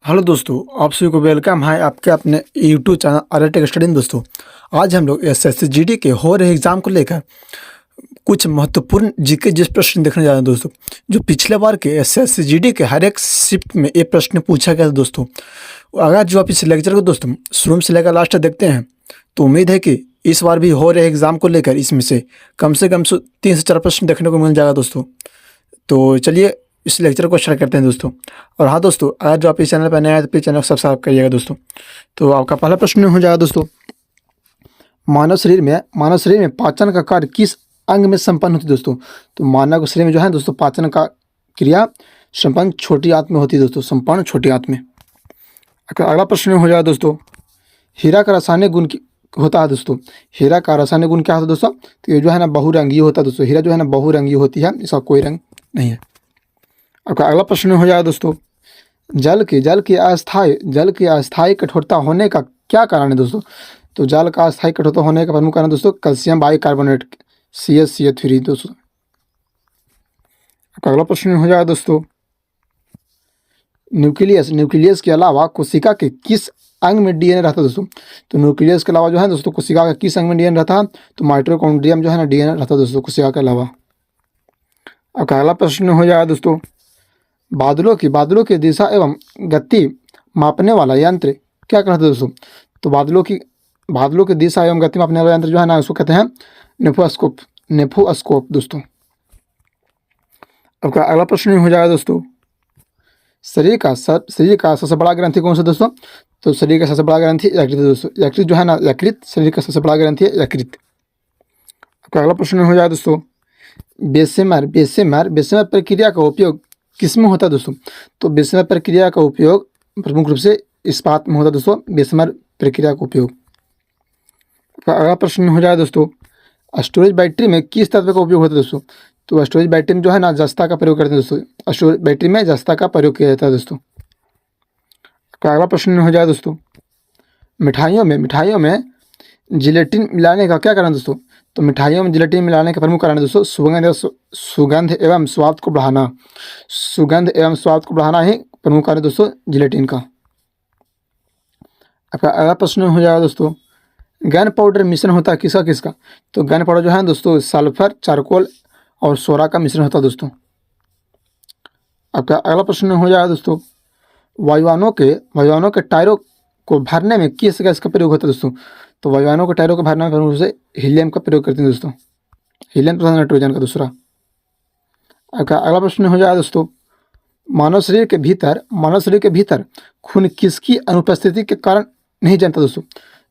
Hello दोस्तों, आप सभी को वेलकम है आपके अपने YouTube channel Arya tech study में। दोस्तों, आज हम लोग एसएससी जीडी के हो रहे एग्जाम को लेकर कुछ महत्वपूर्ण जीके जिस प्रश्न देखने जा रहे हैं। दोस्तों, जो पिछले बार के एसएससी जीडी के हर एक शिफ्ट में ये प्रश्न पूछा गया था। दोस्तों, अगर जो आप इस लेक्चर को दोस्तों शुरू से लेकर लास्ट तक देखते हैं तो उम्मीद है कि इस बार भी हो रहे एग्जाम को लेकर इसमें से कम 3 से 4 प्रश्न देखने को मिल जाएगा। दोस्तों, तो चलिए इस लेक्चर को स्टार्ट करते हैं दोस्तों। और हाँ दोस्तों, अगर जो आप इस चैनल पर नए हैं तो प्लीज़ चैनल को सब्सक्राइब करिएगा दोस्तों। तो आपका पहला प्रश्न हो जाएगा दोस्तों, मानव शरीर में पाचन का कार्य किस अंग में संपन्न होती है। दोस्तों, तो मानव शरीर में जो है दोस्तों पाचन का क्रिया संपन्न छोटी आंत में होती है। दोस्तों, संपन्न छोटी आंत में। अगला प्रश्न हो जाएगा दोस्तों, हीरा का रासायनिक गुण होता है। दोस्तों, हीरा का रासायनिक गुण क्या होता है दोस्तों? तो ये जो है ना बहुरंगीय होता है। दोस्तों, हीरा जो है ना बहुरंगीय होती है, इसका कोई रंग नहीं है। आपका अगला प्रश्न हो जाएगा दोस्तों, जल की अस्थायी कठोरता होने का क्या कारण है। दोस्तों, तो जल का अस्थायी कठोरता होने का प्रमुख कारण दोस्तों कैल्शियम बाइकार्बोनेट CaCO3। दोस्तों, आपका अगला प्रश्न हो जाएगा दोस्तों, न्यूक्लियस के अलावा कोशिका के किस अंग में डीएनए रहता है। दोस्तों, तो न्यूक्लियस के अलावा जो है दोस्तों कोशिका का किस अंग में डीएनए रहता है? तो माइटोकॉन्ड्रियम जो है ना डीएनए रहता है दोस्तों कोशिका के अलावा। आपका अगला प्रश्न हो जाएगा दोस्तों, बादलों की दिशा एवं गति मापने वाला यंत्र क्या कहते हैं। दोस्तों, तो बादलों की दिशा एवं गति मापने वाला यंत्र जो है ना उसको कहते हैं नेफोस्कोप। दोस्तों, आपका अगला प्रश्न हो जाएगा दोस्तों, शरीर का सबसे बड़ा ग्रंथि कौन सा। दोस्तों, तो शरीर का सबसे बड़ा ग्रंथि यकृत है। दोस्तों, यकृत जो है ना यकृत शरीर का सबसे बड़ा ग्रंथि है यकृत। आपका अगला प्रश्न हो जाएगा दोस्तों, बेसेमर प्रक्रिया का उपयोग किसमें होता है। दोस्तों, तो बेसेमर प्रक्रिया का उपयोग प्रमुख रूप से इस्पात में होता है। दोस्तों, बेसेमर प्रक्रिया का उपयोग। अगला प्रश्न हो जाएगा दोस्तों, स्टोरेज बैटरी में किस तत्व का उपयोग होता है। दोस्तों, तो स्टोरेज बैटरी में जो है ना जस्ता का प्रयोग करते हैं। दोस्तों, स्टोरेज बैटरी में जस्ता का प्रयोग किया जाता है। दोस्तों, अगला प्रश्न हो जाएगा दोस्तों, मिठाइयों में जिलेटिन मिलाने का क्या कारण। दोस्तों, तो मिठाइयों में जिलेटिन मिलाने का प्रमुख कारण है दोस्तों सुगंध एवं स्वाद को बढ़ाना। ही प्रमुख कारण है दोस्तों जिलेटिन का। आपका अगला प्रश्न हो जाएगा दोस्तों, गन पाउडर मिश्रण होता है किसका। तो गन पाउडर जो है दोस्तों सल्फर, चारकोल और सोडा का मिश्रण होता है। दोस्तों, आपका अगला प्रश्न हो जाएगा दोस्तों, वायुयानों के टायरों को भरने में किस गैस का प्रयोग होता है। दोस्तों, तो वायुयानों के टायरों को भरने में प्रमुख रूप से हीलियम का प्रयोग करते हैं। दोस्तों, हीलियम तथा नाइट्रोजन का दूसरा। आपका अगला प्रश्न हो जाएगा दोस्तों, मानव शरीर के भीतर खून किसकी अनुपस्थिति के कारण नहीं जमता। दोस्तों,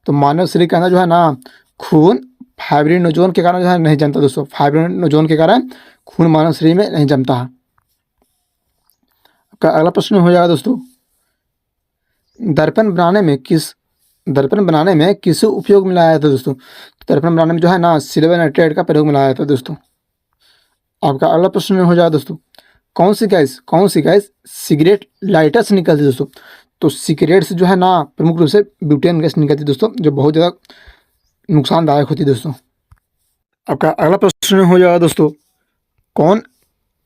तो मानव शरीर के अंदर जो है ना खून फाइब्रिनोजोन के कारण जो है नहीं जमता। दोस्तों, फाइब्रिनोजोन के कारण खून मानव शरीर में नहीं जमता है। आपका अगला प्रश्न हो जाएगा दोस्तों, दर्पण बनाने में किस उपयोग में लाया था। दोस्तों, तो दर्पण बनाने में जो है ना सिल्वर नाइट्रेट का प्रयोग में लाया था। दोस्तों, आपका अगला प्रश्न हो जाएगा दोस्तों, कौन सी गैस सिगरेट लाइटर से निकलती है। दोस्तों, तो सिगरेट से जो है ना प्रमुख रूप से ब्यूटेन गैस निकलती है। दोस्तों, जो बहुत ज़्यादा नुकसानदायक होती है। दोस्तों, आपका अगला प्रश्न हो जाएगा दोस्तों, कौन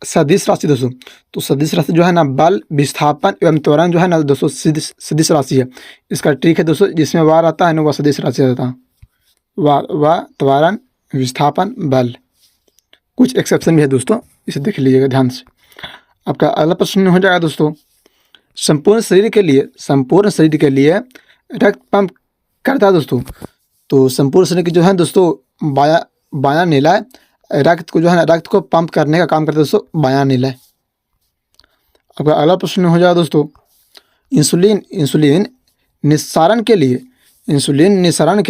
सदिश राशि। दोस्तों, तो सदिश राशि जो है ना बल, विस्थापन एवं त्वरण जो है ना दोस्तों सदिश राशि है। इसका ट्रिक है दोस्तों, जिसमें वार आता है ना वह सदिश राशि रहता है। वार, त्वरण, विस्थापन, बल। कुछ एक्सेप्शन भी है दोस्तों, इसे देख लीजिएगा ध्यान से। आपका अगला प्रश्न हो जाएगा दोस्तों, संपूर्ण शरीर के लिए रक्त पंप करता है। दोस्तों, तो संपूर्ण शरीर की जो है दोस्तों बायां नीला रक्त को पंप करने का काम करता है। दोस्तों, बायां नीला। आपका अगला प्रश्न हो जाएगा दोस्तों, इंसुलिन निस्सारण के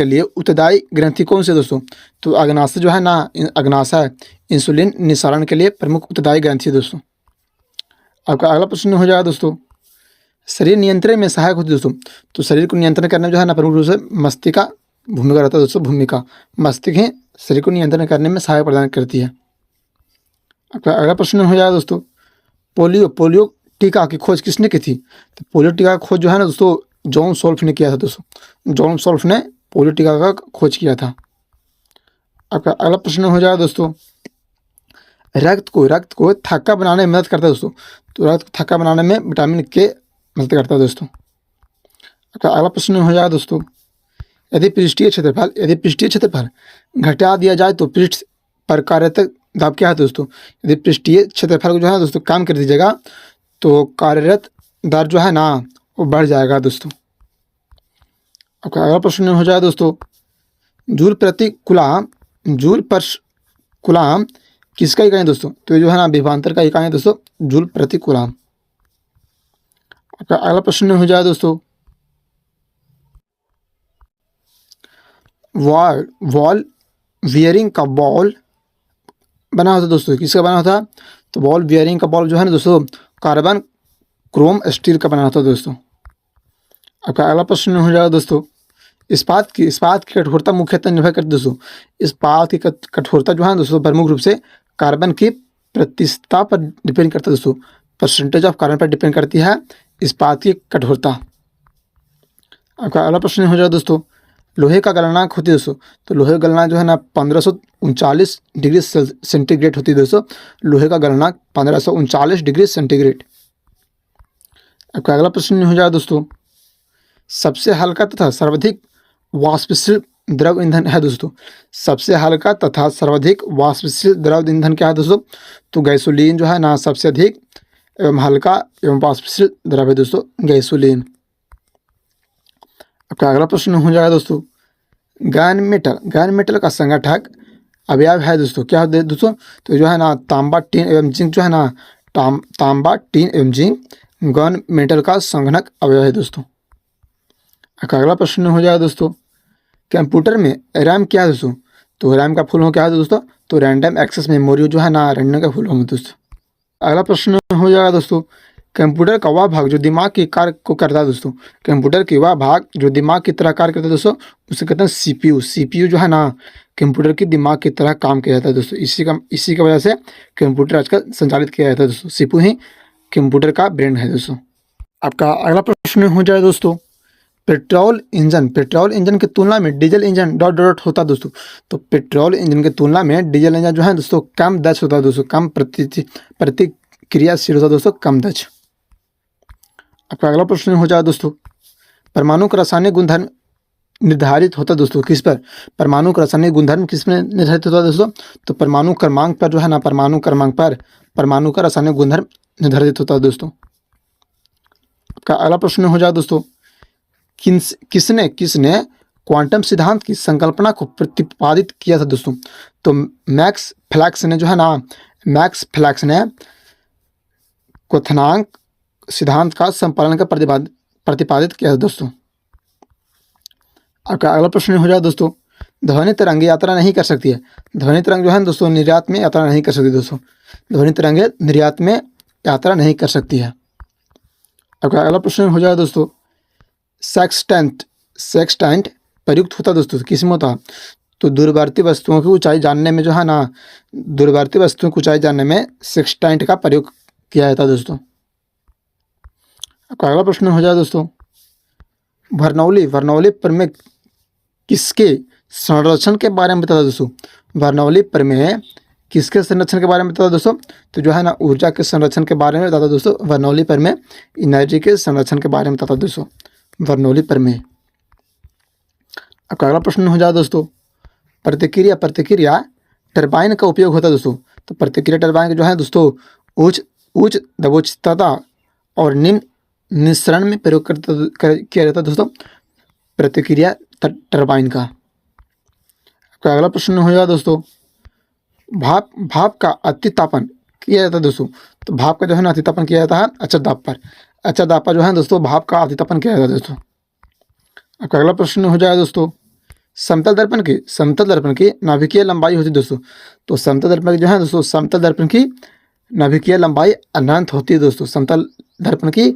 लिए उत्तरदायी ग्रंथि कौन सी है। दोस्तों, तो अग्नाशय जो है ना अग्नाशय इंसुलिन निस्सारण के लिए प्रमुख उत्तरदायी ग्रंथि है। दोस्तों, आपका अगला प्रश्न हो जाएगा दोस्तों, शरीर नियंत्रण में सहायक होती है। दोस्तों, तो शरीर को नियंत्रण करने में जो है ना प्रमुख रूप से मस्तिष्क भूमिका रहता है। दोस्तों, मस्तिष्क ही शरीर को नियंत्रण करने में सहायता प्रदान करती है। आपका अगला प्रश्न हो जाएगा दोस्तों, पोलियो टीका की खोज किसने की थी। तो पोलियो टीका की खोज जो है ना दोस्तों जॉन सोल्फ ने किया था। दोस्तों, जॉन सोल्फ ने पोलियो टीका का खोज किया था। आपका अगला प्रश्न हो जाएगा दोस्तों, रक्त को थक्का बनाने में मदद करता है। दोस्तों, तो रक्त को थक्का बनाने में विटामिन के मदद करता है दोस्तों। आपका अगला प्रश्न हो जाएगा दोस्तों, यदि पृष्ठीय क्षेत्रफल घटा दिया जाए तो पृष्ठ पर कार्यरत दाब क्या है दोस्तों। यदि पृष्ठीय क्षेत्रफल को जो है दोस्तों कम कर दीजिएगा तो कार्यरत दर जो है ना वो बढ़ जाएगा दोस्तों। आपका अगला प्रश्न हो जाएगा दोस्तों, जूल प्रति कुलाम किसका इकाई है दोस्तों। तो ये जो है ना विभवांतर का इकाई है दोस्तों, जूल प्रति कुलाम। आपका अगला प्रश्न हो जाएगा दोस्तों, वॉल वियरिंग का बॉल बना होता दोस्तों, किसका बना होता। तो बॉल वियरिंग का बॉल जो है ना दोस्तों कार्बन क्रोम स्टील का बना होता है दोस्तों। आपका अगला प्रश्न हो जाएगा दोस्तों, इस्पात की कठोरता मुख्यतः निर्भर करती है दोस्तों। इस्पात की कठोरता जो है दोस्तों प्रमुख रूप से कार्बन की प्रतिशतता पर डिपेंड करता है दोस्तों। परसेंटेज ऑफ कार्बन पर डिपेंड करती है इस्पात की कठोरता। आपका अगला प्रश्न हो जाएगा दोस्तों, लोहे का गलनांक होती है दोस्तों। तो लोहे का गलनांक जो है ना 1539 डिग्री सेंटीग्रेड होती है दोस्तों। लोहे का गलनांक 1539 डिग्री सेंटीग्रेड। आपका अगला प्रश्न हो जाएगा दोस्तों, सबसे हल्का तथा सर्वाधिक वाष्पशील द्रव ईंधन है दोस्तों। सबसे हल्का तथा सर्वाधिक वाष्पशील द्रव ईंधन क्या है दोस्तों। तो गैसोलीन जो है ना सबसे अधिक एवं हल्का एवं वाष्पशील द्रव है दोस्तों, गैसोलीन। आपका अगला प्रश्न हो जाएगा दोस्तों, गैन मेटल का संगठक अवयव है दोस्तों, क्या है दोस्तों। तो जो है ना तांबा टीन एवं जिंक जो है ना तांबा टीन एवं जिंक गन मेटल का संगठक अवयव है दोस्तों। आपका अगला प्रश्न हो जाएगा दोस्तों, कंप्यूटर में रैम क्या है दोस्तों। तो रैम का फुल फॉर्म क्या है दोस्तों। तो रैंडम एक्सेस मेमोरी जो है ना रैंडम का फुल फॉर्म है दोस्तों। अगला प्रश्न हो जाएगा दोस्तों, कंप्यूटर का वह भाग जो दिमाग के कार्य को करता है दोस्तों। कंप्यूटर की वह भाग जो दिमाग की तरह कार्य करता है दोस्तों उसे कहते हैं सीपीयू। सीपीयू जो है ना कंप्यूटर की दिमाग की तरह काम किया जाता है दोस्तों। इसी की वजह से कंप्यूटर आजकल संचालित किया जाता है दोस्तों। सीपीयू ही कंप्यूटर का ब्रेन है दोस्तों। आपका अगला प्रश्न हो जाए दोस्तों, पेट्रोल इंजन की तुलना में डीजल इंजन डॉट डॉट होता है दोस्तों। तो पेट्रोल इंजन की तुलना में डीजल इंजन जो है दोस्तों कम दक्ष होता है दोस्तों, कम प्रतिक्रियाशील होता है दोस्तों, कम दक्ष। आपका अगला प्रश्न हो जाए दोस्तों, परमाणु का रासायनिक गुणधर्म निर्धारित होता है दोस्तों किस पर। परमाणु का रासायनिक गुणधर्म किस में निर्धारित होता है दोस्तों। तो परमाणु क्रमांक पर जो है ना परमाणु क्रमांक पर परमाणु का रासायनिक गुणधर्म निर्धारित होता है दोस्तों। आपका अगला प्रश्न हो जाए दोस्तों, किसने क्वांटम सिद्धांत की संकल्पना को प्रतिपादित किया था दोस्तों। तो मैक्स फ्लैक्स ने जो है ना क्वथनांक सिद्धांत का संपादन का प्रतिपादित किया था दोस्तों। आपका अगला प्रश्न हो जाए दोस्तों, ध्वनि तरंग यात्रा नहीं कर सकती है। ध्वनि तरंग जो है दोस्तों निर्यात में यात्रा नहीं कर सकती दोस्तों। ध्वनि तरंग निर्यात में यात्रा नहीं कर सकती है। आपका अगला प्रश्न हो जाए दोस्तों, सेक्सटेंट प्रयुक्त होता दोस्तों किस में होता। तो दूरवर्ती वस्तुओं की ऊंचाई जानने में जो है ना दूरवर्ती वस्तुओं की ऊंचाई जानने में सेक्सटेंट का प्रयोग किया जाता है दोस्तों। आपका अगला प्रश्न हो जाए दोस्तों, बर्नौली प्रमेय किसके संरक्षण के बारे में बताता दोस्तों। बर्नौली प्रमेय किसके संरक्षण के बारे में बताता दोस्तों। तो जो है ना ऊर्जा के संरक्षण के बारे में बताता दोस्तों। बर्नौली प्रमेय एनर्जी के संरक्षण के बारे में बताता दोस्तों, बर्नौली प्रमेय। आपका अगला प्रश्न हो जाए दोस्तों, प्रतिक्रिया टरबाइन का उपयोग होता है दोस्तों। तो प्रतिक्रिया टरबाइन जो है दोस्तों उच्च दबोचता और निम्न निस्सरण में प्रयोग किया जाता है दोस्तों, प्रतिक्रिया टरबाइन का। आपका अगला प्रश्न हो जाए दोस्तों, भाप का अतितापन किया जाता है दोस्तों। तो भाप का जो है ना अतितापन किया जाता है अचल दाब पर। अचल दाब पर जो है दोस्तों भाप का अतितापन किया जाता है दोस्तों। आपका अगला प्रश्न हो जाए दोस्तों, समतल दर्पण की नाभिकीय लंबाई होती है दोस्तों। तो समतल दर्पण जो है दोस्तों समतल दर्पण की नाभिकीय लंबाई अनंत होती है दोस्तों। समतल दर्पण की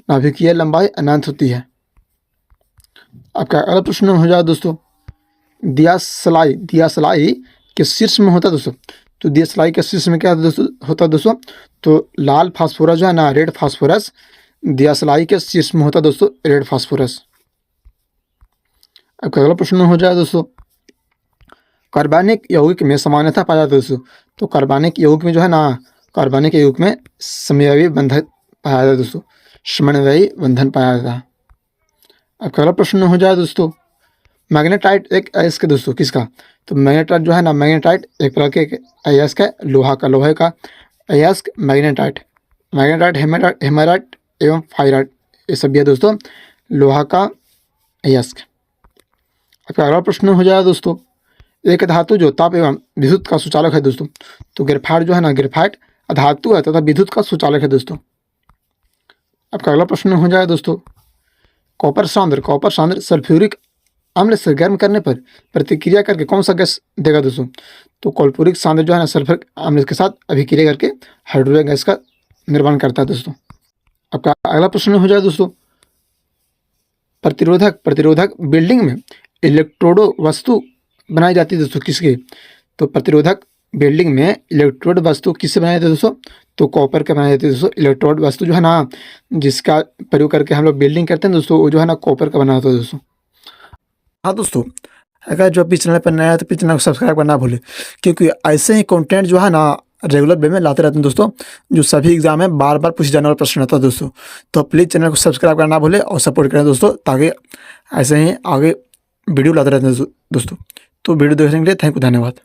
नाभिकीय लंबाई अनंत होती है। आपका अगला प्रश्न हो जाए दोस्तों, दियासलाई के शीर्ष में होता है दोस्तों। तो दियासलाई के शीर्ष में क्या होता है दोस्तों। तो लाल फास्फोरस जो है ना रेड फास्फोरस दियासलाई के शीर्ष में होता है दोस्तों, रेड फास्फोरस। आपका अगला प्रश्न हो जाए दोस्तों, कार्बनिक यौगिक में सामान्यता पाया जाता है दोस्तों। तो कार्बनिक यौगिक में जो है ना कार्बनिक यौगिक में समयावी बंधक पाया जाता है दोस्तों। समन्वयी बंधन पाया जाता है। आपका अगला प्रश्न हो जाए दोस्तों, मैग्नेटाइट एक अयस्क दोस्तों किसका? तो मैग्नेटाइट जो है ना, मैग्नेटाइट एक प्रकार के अयस्क है, लोहा का, लोहे का अयस्क मैग्नेटाइट। मैग्नेटाइट, हेमेराइट एवं फाइराइट, ये सब भी है दोस्तों लोहा का अयस्क। आपका अगला प्रश्न हो जाए दोस्तों, एक धातु जो ताप एवं विद्युत का सुचालक है दोस्तों। तो ग्रेफाइट जो है ना, ग्रेफाइट धातु है तथा विद्युत का सुचालक है दोस्तों। आपका अगला प्रश्न हो जाए दोस्तों, कॉपर सांद्र सल्फ्यूरिक अम्ल से गर्म करने पर प्रतिक्रिया करके कौन सा गैस देगा दोस्तों? तो कॉल्फ्यूरिक सांद्र जो है ना, सल्फ्यूरिक अम्ल के साथ अभिक्रिया करके हाइड्रोजन गैस का निर्माण करता है दोस्तों। आपका अगला प्रश्न हो जाए दोस्तों, प्रतिरोधक बिल्डिंग में इलेक्ट्रोडो वस्तु बनाई जाती है दोस्तों किसके? तो प्रतिरोधक बिल्डिंग में इलेक्ट्रोड वस्तु किससे बनाई जाती है दोस्तों? तो कॉपर के बनाई जाती है दोस्तों। इलेक्ट्रोड वस्तु जो है ना, जिसका प्रयोग करके हम लोग बिल्डिंग करते हैं दोस्तों, वो जो है ना कॉपर का बना होता है दोस्तों। हाँ दोस्तों, अगर जो भी चैनल पर नया है तो प्लीज चैनल को सब्सक्राइब करना भूले, क्योंकि ऐसे ही कंटेंट जो है ना रेगुलर वे में लाते रहते हैं दोस्तों, जो सभी एग्जाम में बार बार पूछे जाने वाला प्रश्न रहता है दोस्तों। तो प्लीज़ चैनल को सब्सक्राइब करना भूले और सपोर्ट करें दोस्तों, ताकि ऐसे ही आगे वीडियो लाते रहते हैं दोस्तों। तो वीडियो देखने के लिए थैंक यू, धन्यवाद।